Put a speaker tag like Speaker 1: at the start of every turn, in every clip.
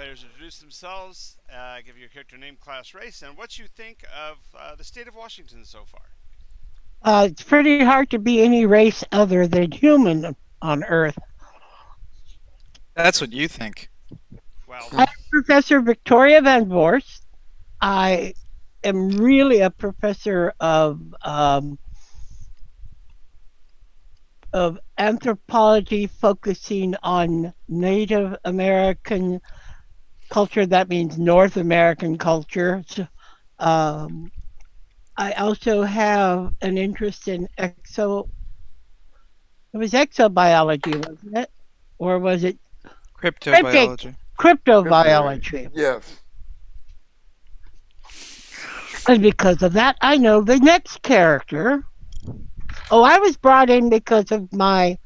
Speaker 1: players introduce themselves, give your character name, class, race, and what you think of the state of Washington so far.
Speaker 2: It's pretty hard to be any race other than human on Earth.
Speaker 3: That's what you think.
Speaker 1: Well,
Speaker 2: I'm Professor Victoria Van Vorst. I am really a professor of anthropology focusing on Native American culture. That means North American cultures. Um, I also have an interest in it was exobiology, wasn't it? Or was it cryptic
Speaker 3: Cryptobiology.
Speaker 2: cryptobiology?
Speaker 4: Yes.
Speaker 2: And because of that, I know the next character. Oh, I was brought in because of my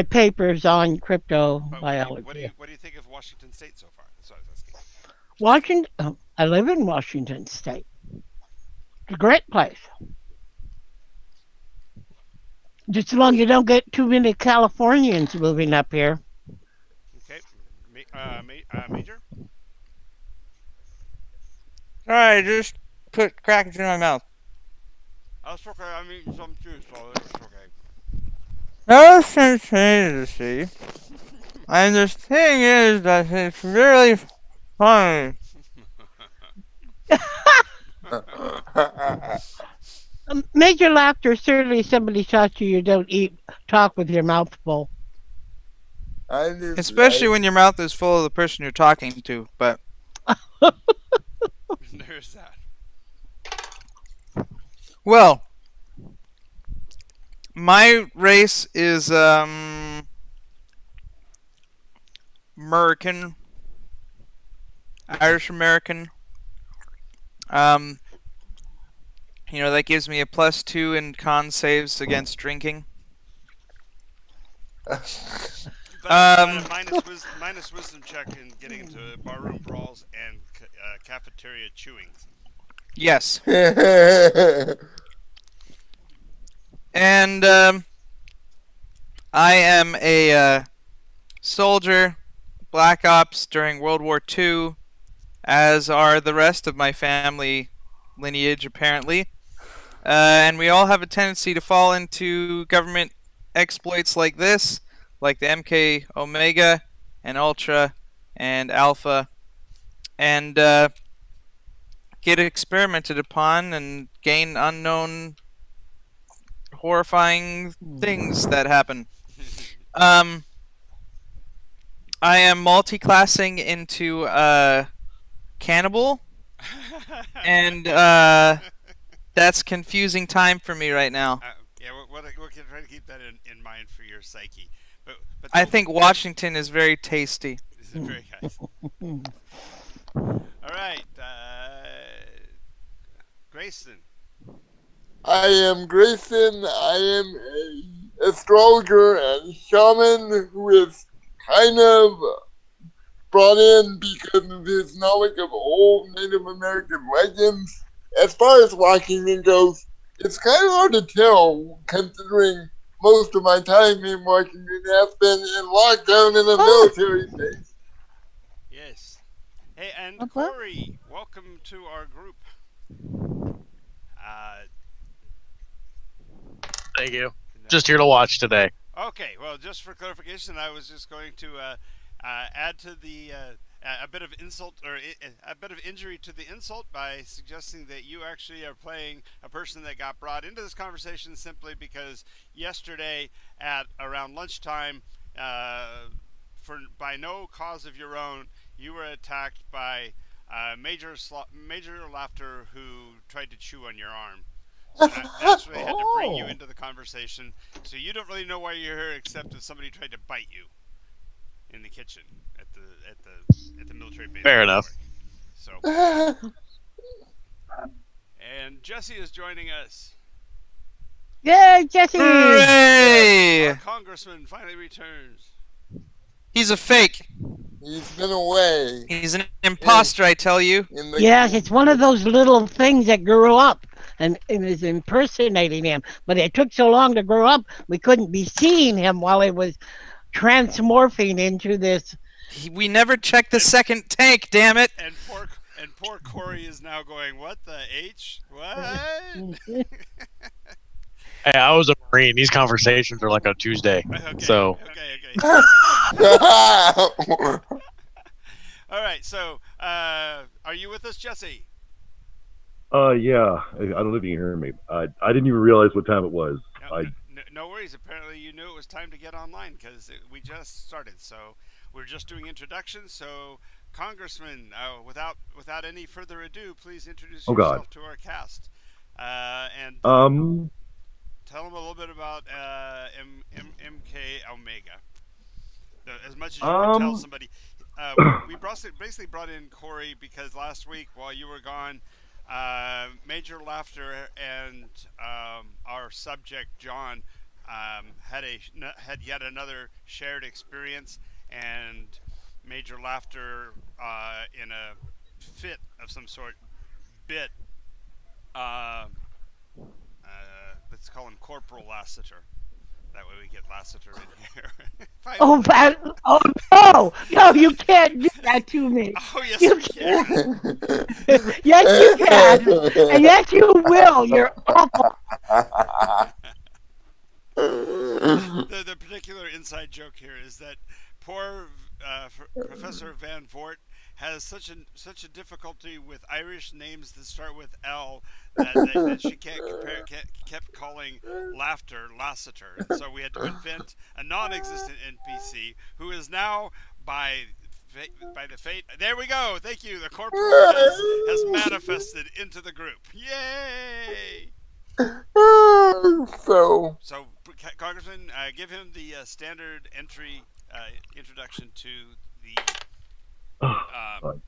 Speaker 2: papers on
Speaker 1: but what do you
Speaker 2: cryptobiology.
Speaker 1: what do you think of Washington State so far? That's what I was asking.
Speaker 2: Washington. I live in Washington State. It's a great place. Just as long as you don't get too many Californians moving up here.
Speaker 1: Okay, Major.
Speaker 3: Alright, just put crackers in my mouth.
Speaker 1: That's okay. I'm eating some too, so it's okay.
Speaker 3: No sense to see. And the thing is that it's really funny.
Speaker 2: Major laughter. Certainly, somebody taught you you don't talk with your mouth full.
Speaker 4: I just
Speaker 3: Especially
Speaker 4: like
Speaker 3: when your mouth is full of the person you're talking to. But,
Speaker 1: There's that.
Speaker 3: well, my race is, American. Irish American. Um, that gives me a +2 in con saves against drinking.
Speaker 1: But
Speaker 3: Um,
Speaker 1: minus wisdom check in getting into barroom brawls and cafeteria chewings.
Speaker 3: Yes. And I am a soldier, Black Ops during World War II, as are the rest of my family lineage, apparently. And we all have a tendency to fall into government exploits like this, like the MK Omega and Ultra and Alpha, and get experimented upon and gain unknown horrifying things that happen. I am multi-classing into cannibal, and that's confusing time for me right now.
Speaker 1: Yeah, we'll try to keep that in mind for your psyche. But
Speaker 3: I think Washington is very tasty.
Speaker 1: this is very nice. All right, Grayson.
Speaker 4: I am Grayson. I am a astrologer and shaman who is kind of brought in because of his knowledge of old Native American legends. As far as Washington goes, it's kind of hard to tell considering most of my time in Washington has been in lockdown in a military base.
Speaker 1: Yes. Hey, and
Speaker 2: Okay.
Speaker 1: Corey, welcome to our group.
Speaker 5: Thank you.
Speaker 1: No-
Speaker 5: Just here to watch today.
Speaker 1: Okay, well, just for clarification, I was just going to add to the a bit of insult or a bit of injury to the insult by suggesting that you actually are playing a person that got brought into this conversation simply because yesterday at around lunchtime, by no cause of your own, you were attacked by Major Laughter who tried to chew on your arm. So that's why I had to bring you into the conversation. So you don't really know why you're here, except if somebody tried to bite you in the kitchen at the military base.
Speaker 5: Fair enough.
Speaker 1: So, and Jesse is joining us.
Speaker 2: Yay, Jesse!
Speaker 3: Hooray!
Speaker 1: Our congressman finally returns.
Speaker 3: He's a fake.
Speaker 4: He's been away
Speaker 3: He's an imposter, I tell you.
Speaker 4: in the
Speaker 2: Yes, it's one of those little things that grew up and is impersonating him. But it took so long to grow up, we couldn't be seeing him while he was transmorphing into this
Speaker 3: We never checked the second tank, damn it!
Speaker 1: And poor Corey is now going, what the H? What?
Speaker 5: Hey, I was a Marine. These conversations are like on Tuesday.
Speaker 1: Okay.
Speaker 5: So
Speaker 1: Okay. All right. So, are you with us, Jesse?
Speaker 6: Yeah. I don't know if you can hear me. I didn't even realize what time it was.
Speaker 1: No worries. Apparently, you knew it was time to get online because we just started. So we're just doing introductions. So, Congressman, without any further ado, please introduce
Speaker 6: Oh,
Speaker 1: yourself
Speaker 6: God.
Speaker 1: to our cast, and tell them a little bit about MK Omega. As much as you can tell somebody. We basically brought in Corey because last week while you were gone, Major Laughter and our subject John had yet another shared experience, and Major Laughter in a fit of some sort bit. Let's call him Corporal Lassiter. That way we get Lassiter in here.
Speaker 2: Oh, no! No, you can't do that to me.
Speaker 1: Oh, yes,
Speaker 2: You
Speaker 1: we can.
Speaker 2: Yes, you can. And yes, you will. You're awful.
Speaker 1: The particular inside joke here is that poor Professor Van Voort has such a difficulty with Irish names that start with L that she kept calling Laughter Lassiter, and so we had to invent a non-existent NPC who is now by the fate. There we go. Thank you. The corporal has manifested into the group. Yay!
Speaker 4: So,
Speaker 1: Congressman, give him the standard introduction to the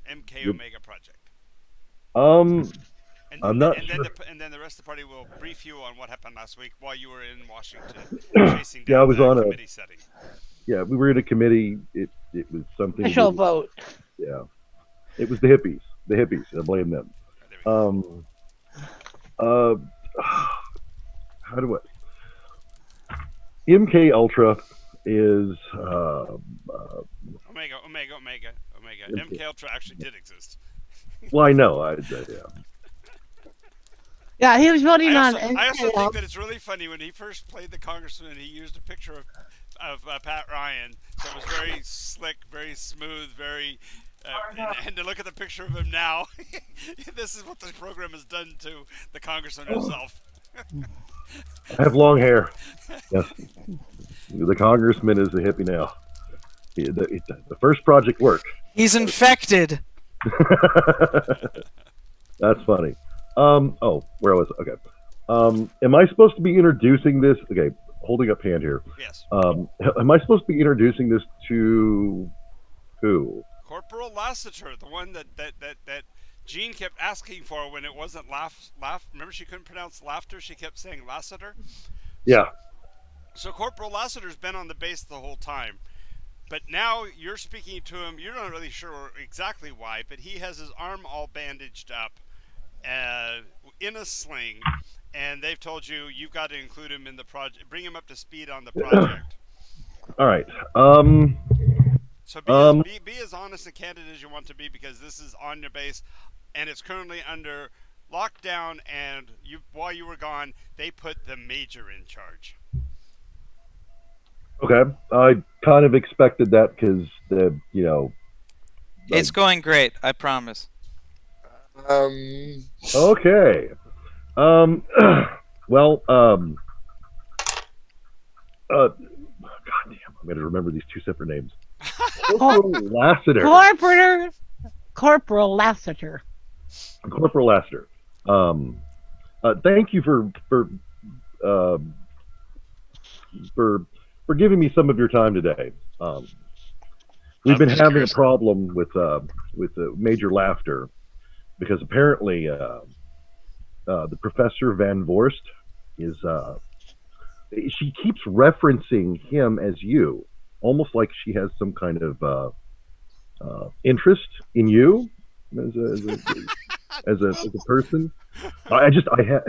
Speaker 1: MK Omega project.
Speaker 6: I'm not sure.
Speaker 1: And then the rest of the party will brief you on what happened last week while you were in Washington chasing
Speaker 6: Yeah, I
Speaker 1: down
Speaker 6: was
Speaker 1: the
Speaker 6: on a-
Speaker 1: committee setting.
Speaker 6: Yeah, we were in a committee. It was something.
Speaker 2: Special vote.
Speaker 6: Yeah, it was the hippies. The hippies. I blame them.
Speaker 1: There we go.
Speaker 6: How do I? MK Ultra is
Speaker 1: Omega. MK Ultra actually did exist.
Speaker 6: well, I know. Yeah.
Speaker 2: Yeah, he was voting on.
Speaker 1: I also think that it's really funny when he first played the congressman. He used a picture of Pat Ryan, so it was very slick, very smooth, very. And to look at the picture of him now, this is what the program has done to the congressman himself.
Speaker 6: I have long hair. Yes, the congressman is a hippie now. The first project worked.
Speaker 3: He's infected.
Speaker 6: That's funny. Where was it? Okay. Am I supposed to be introducing this? Okay, holding up hand here.
Speaker 1: Yes.
Speaker 6: Am I supposed to be introducing this to who?
Speaker 1: Corporal Lassiter, the one that Jean kept asking for when it wasn't laugh. Remember, she couldn't pronounce laughter. She kept saying Lassiter.
Speaker 6: Yeah.
Speaker 1: So Corporal Lassiter's been on the base the whole time. But now you're speaking to him. You're not really sure exactly why, but he has his arm all bandaged up in a sling, and they've told you've got to include him in the project, bring him up to speed on the project.
Speaker 6: All right.
Speaker 1: So be as honest and candid as you want to be, because this is on your base, and it's currently under lockdown, and while you were gone, they put the major in charge.
Speaker 6: Okay. I kind of expected that because
Speaker 3: It's going great, I promise.
Speaker 6: Okay. Well, God damn, I'm going to remember these two separate names. Corporal Lassiter.
Speaker 2: Corporal Lassiter.
Speaker 6: Corporal Lassiter. Thank you for giving me some of your time today. We've been having a problem with Major Laughter because apparently the Professor Van Vorst is she keeps referencing him as you, almost like she has some kind of interest in you as a person. I had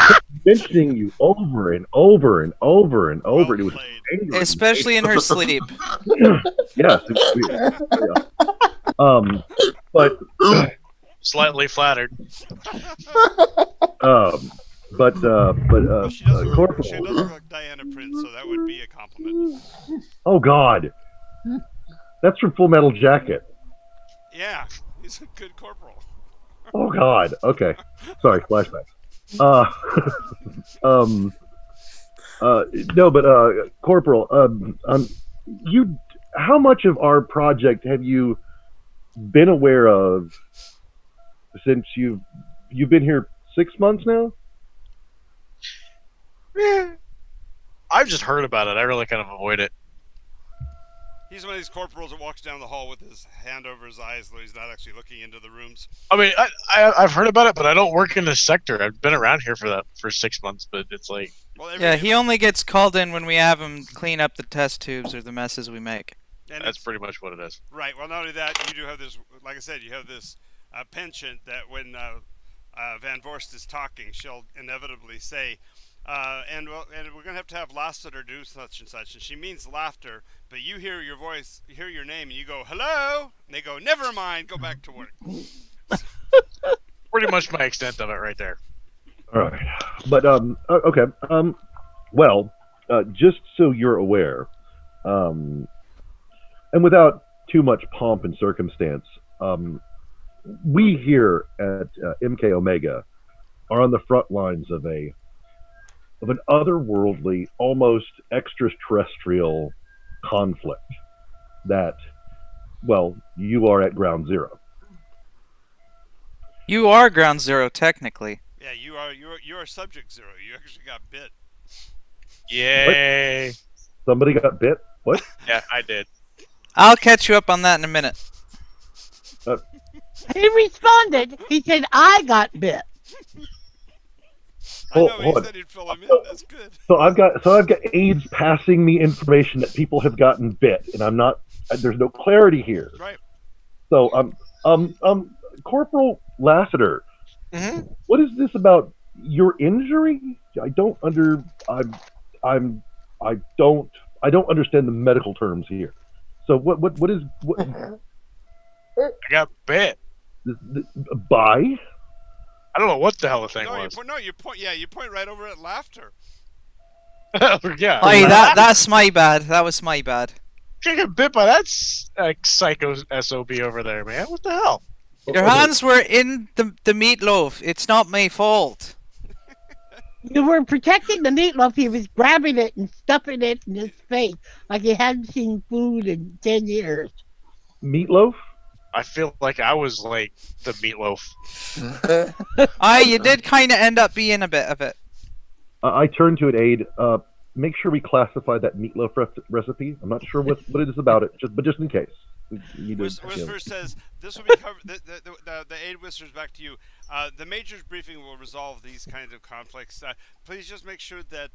Speaker 6: kept mentioning you over and over and over and over.
Speaker 1: Well
Speaker 6: And it was
Speaker 1: played.
Speaker 6: angry.
Speaker 3: Especially in her sleep.
Speaker 6: Yes. It's weird. Yeah. But
Speaker 5: Slightly flattered.
Speaker 1: Well, she doesn't look
Speaker 6: Corporal.
Speaker 1: like Diana Prince, so that would be a compliment.
Speaker 6: Oh God, that's from Full Metal Jacket.
Speaker 1: Yeah, he's a good corporal.
Speaker 6: Oh God. Okay. Sorry. Flashback. Uh, no, but Corporal, you, how much of our project have you been aware of since you've been here 6 months now?
Speaker 5: I've just heard about it. I really kind of avoid it.
Speaker 1: He's one of these corporals that walks down the hall with his hand over his eyes, though he's not actually looking into the rooms.
Speaker 5: I mean, I've heard about it, but I don't work in this sector. I've been around here for 6 months, but it's like,
Speaker 1: Well,
Speaker 3: Yeah, he only gets called in when we have him clean up the test tubes or the messes we make.
Speaker 1: and
Speaker 5: that's
Speaker 1: it's-
Speaker 5: pretty much what it is.
Speaker 1: right. Well, not only that, you do have this. Like I said, you have this penchant that when Van Vorst is talking, she'll inevitably say, and we're gonna have to have Lassiter do such and such, and she means laughter. But you hear your voice, you hear your name, and you go hello, and they go never mind, go back to work.
Speaker 5: Pretty much my extent of it right there.
Speaker 6: All right. But okay. Well, just so you're aware, and without too much pomp and circumstance, we here at MK Omega are on the front lines of an otherworldly, almost extraterrestrial conflict that, well, you are at ground zero.
Speaker 3: You are ground zero, technically.
Speaker 1: Yeah, you are subject zero. You actually got bit.
Speaker 5: Yay!
Speaker 6: Somebody got bit? What?
Speaker 5: Yeah, I did.
Speaker 3: I'll catch you up on that in a minute.
Speaker 2: He responded. He said, I got bit.
Speaker 1: I know
Speaker 6: Hold
Speaker 1: he
Speaker 6: on.
Speaker 1: said he'd fill him in. That's good.
Speaker 6: So I've got aides passing me information that people have gotten bit, and I'm not. There's no clarity here.
Speaker 1: Right.
Speaker 6: So Corporal Lassiter,
Speaker 5: Mm-hmm.
Speaker 6: what is this about your injury? I don't understand the medical terms here. So what is
Speaker 5: I got bit.
Speaker 6: by?
Speaker 5: I don't know what the hell the thing
Speaker 1: No,
Speaker 5: was.
Speaker 1: you point. Yeah, you point right over at laughter.
Speaker 5: Yeah.
Speaker 3: Hey, that's my bad. That was my bad.
Speaker 5: I got bit by that psycho SOB over there, man. What the hell?
Speaker 3: Your hands were in the meatloaf. It's not my fault.
Speaker 2: You were protecting the meatloaf. He was grabbing it and stuffing it in his face like he hadn't seen food in 10 years.
Speaker 6: Meatloaf?
Speaker 5: I feel like I was like the meatloaf.
Speaker 3: You did kind of end up being a bit of it.
Speaker 6: I turn to an aide. Make sure we classify that meatloaf recipe. I'm not sure what it is about it, but just in case.
Speaker 1: Whisper says this will be covered. The aide whispers back to you. The major's briefing will resolve these kinds of conflicts. Please just make sure that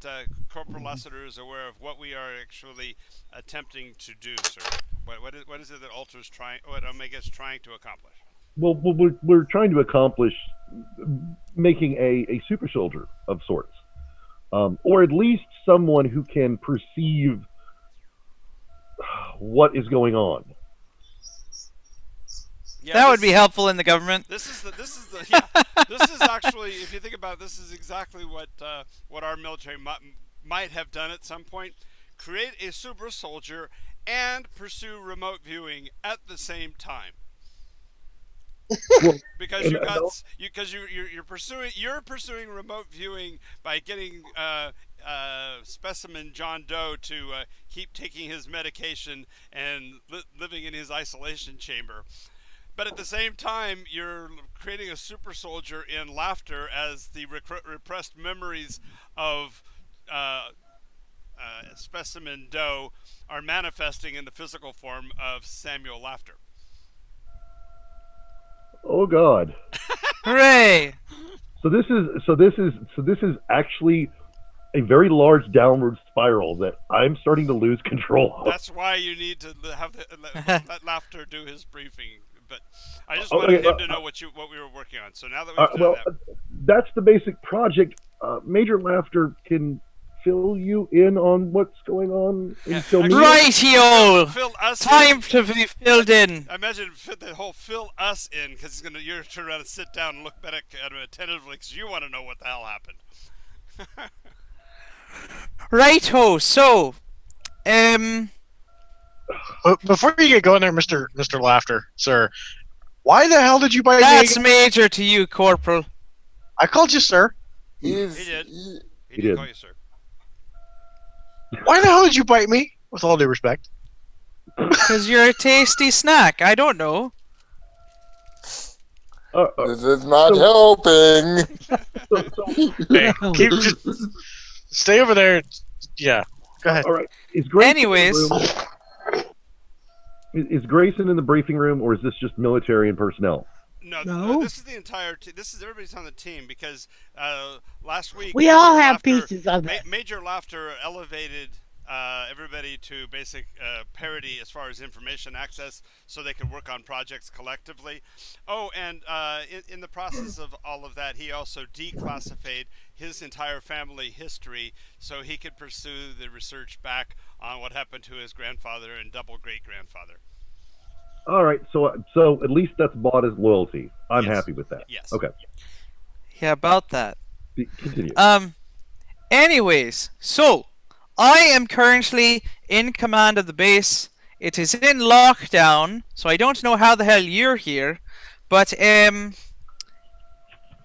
Speaker 1: Corporal Lassiter is aware of what we are actually attempting to do, sir. What is it that Alter's trying? What Omega's trying to accomplish?
Speaker 6: Well, we're trying to accomplish making a super soldier of sorts, or at least someone who can perceive what is going on.
Speaker 1: Yeah,
Speaker 3: That would be helpful in the government.
Speaker 1: This is actually, if you think about it, this is exactly what our military might have done at some point. Create a super soldier and pursue remote viewing at the same time.
Speaker 6: Well,
Speaker 1: Because you're pursuing remote viewing by getting specimen John Doe to keep taking his medication and living in his isolation chamber. But at the same time, you're creating a super soldier in laughter as the repressed memories of specimen Doe are manifesting in the physical form of Samuel Laughter.
Speaker 6: Oh God!
Speaker 3: Hooray!
Speaker 6: So this is actually a very large downward spiral that I'm starting to lose control of.
Speaker 1: That's why you need to let Laughter do his briefing. But I just wanted him to know what we were working on. So now that we've done that,
Speaker 6: that's the basic project. Major Laughter can fill you in on what's going on
Speaker 1: Yeah,
Speaker 6: until
Speaker 1: actually-
Speaker 6: me.
Speaker 3: Rightio!
Speaker 1: Fill us
Speaker 3: Time
Speaker 1: in.
Speaker 3: to be filled in.
Speaker 1: I imagine fit the whole fill us in because you're gonna turn around and sit down and look back at him attentively because you want to know what the hell happened.
Speaker 3: Righto, so,
Speaker 5: But before you get going there, Mister Laughter, sir, why the hell did you bite me?
Speaker 3: that's
Speaker 5: Again?
Speaker 3: major to you, Corporal.
Speaker 5: I called you sir.
Speaker 4: He's,
Speaker 1: He did.
Speaker 4: he-
Speaker 1: He
Speaker 6: did.
Speaker 1: did call you sir.
Speaker 5: Why the hell did you bite me? With all due respect.
Speaker 3: Because you're a tasty snack. I don't know.
Speaker 4: this is not helping.
Speaker 5: Hey, keep just stay over there. Yeah, go ahead.
Speaker 6: All right. Is Grayson
Speaker 3: Anyways.
Speaker 6: in the room? Is Grayson in the briefing room, or is this just military and personnel?
Speaker 1: No, this is the entire. This is everybody's on the team because last week
Speaker 2: We all
Speaker 1: Major
Speaker 2: have
Speaker 1: Laughter-
Speaker 2: pieces of it.
Speaker 1: Major Laughter elevated everybody to basic parity as far as information access, so they could work on projects collectively. Oh, and in the process of all of that, he also declassified his entire family history so he could pursue the research back on what happened to his grandfather and double great grandfather.
Speaker 6: All right. So at least that's bought as loyalty. I'm
Speaker 1: Yes.
Speaker 6: happy with that.
Speaker 1: Yes.
Speaker 6: Okay.
Speaker 3: Yeah, about that.
Speaker 6: Continue.
Speaker 3: Anyways, so I am currently in command of the base. It is in lockdown, so I don't know how the hell you're here. But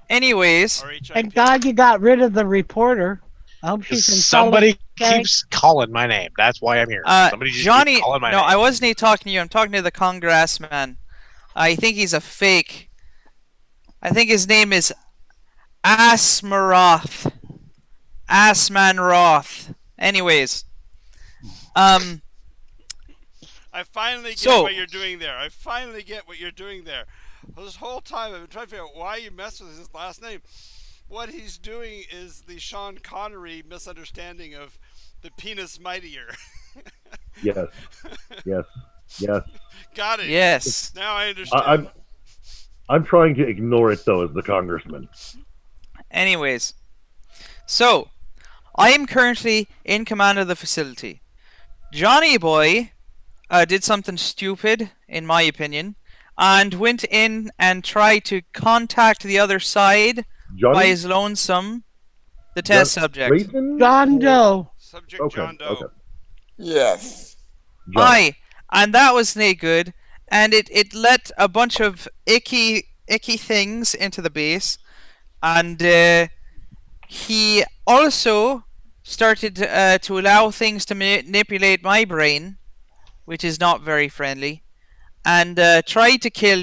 Speaker 3: anyways,
Speaker 1: RHIP.
Speaker 2: Thank God you got rid of the reporter. I hope she's in
Speaker 5: Somebody
Speaker 2: solid
Speaker 5: keeps calling my name. That's why I'm here. Somebody just
Speaker 3: Johnny.
Speaker 5: keeps calling my
Speaker 3: No,
Speaker 5: name.
Speaker 3: I wasn't talking to you. I'm talking to the congressman. I think he's a fake. I think his name is Asmaroth. Asmanroth. Anyways,
Speaker 1: I finally get
Speaker 3: So-
Speaker 1: what you're doing there. I finally get what you're doing there. Well, this whole time I've been trying to figure out why you mess with his last name. What he's doing is the Sean Connery misunderstanding of the penis mightier.
Speaker 6: Yes. Yes. Yes.
Speaker 1: Got it.
Speaker 3: yes.
Speaker 1: Now I understand.
Speaker 6: I'm trying to ignore it though as the congressman.
Speaker 3: Anyways, so I am currently in command of the facility. Johnny Boy did something stupid, in my opinion, and went in and tried to contact the other side by
Speaker 6: Johnny.
Speaker 3: his lonesome, the test subject.
Speaker 6: Grayson?
Speaker 2: John Doe.
Speaker 1: Subject
Speaker 6: Okay.
Speaker 1: John Doe.
Speaker 6: Okay.
Speaker 4: Yes.
Speaker 6: Johnny.
Speaker 3: Aye, and that was nae good, and it let a bunch of icky things into the base, and he also started to allow things to manipulate my brain, which is not very friendly, and tried to kill